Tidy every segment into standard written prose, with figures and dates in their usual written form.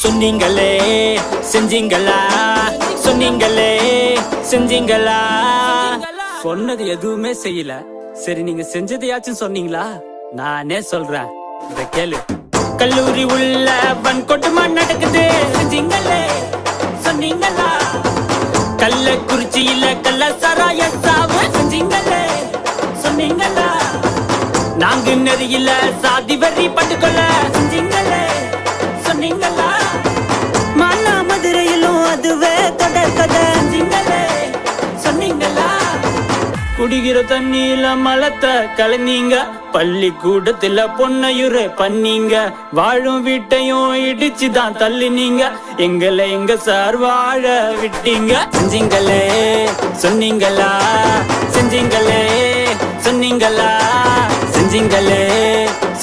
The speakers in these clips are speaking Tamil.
சொன்னீங்களே செஞ்சீங்களா, சொன்னீங்களே செஞ்சீங்களா. சொன்னது எதுவுமே செய்யல, சரி நீங்க செஞ்சதையாச்சும் சொன்னீங்களா? நானே சொல்றேன், இத கேளு. கல்லூரி உள்ள வன்கொடுமை நடக்குது, செஞ்சீங்களே சொன்னீங்களா. கள்ளக்குறிச்சியில கள்ளசாராய சாவு, செஞ்சீங்களே சொன்னீங்களா. நாங்க நெறியில சாதி வரி பட்டுக்கொள்ள, செஞ்சீங்களே சொன்னீங்களா. மானா மதுரையிலும் அதுவே தொடர் கதை, செஞ்சீங்களே சொன்னீங்களா. குடிக்கிற தண்ணியில மலத்தை கலந்தீங்க, பள்ளிக்கூடத்துல பொன்னையுரை பண்ணீங்க, வாழும் வீட்டையும் இடிச்சுதான் தள்ளினீங்க, எங்களை எங்க சார் வாழ விட்டீங்க. செஞ்சீங்களே சொன்னீங்களா, செஞ்சீங்களே சொன்னீங்களா, செஞ்சீங்களே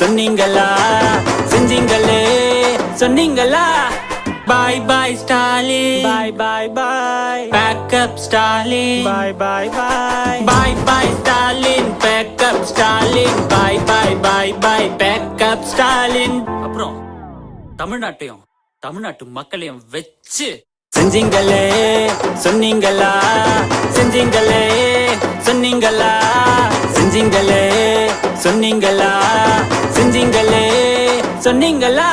சொன்னீங்களா, செஞ்சீங்களே சொன்னீங்களா. Bye bye Stalin, bye bye bye, pack up Stalin, bye bye bye, bye bye Stalin, pack up Stalin, bye bye bye bye, pack up Stalin. அப்புறம் தமிழ்நாட்டையும் தமிழ்நாட்டு மக்களையும் வெச்சு செஞ்சீங்களே சொன்னீங்களா, செஞ்சீங்களே சொன்னீங்களா, செஞ்சீங்களே சொன்னீங்களா, செஞ்சீங்களே சொன்னீங்களா.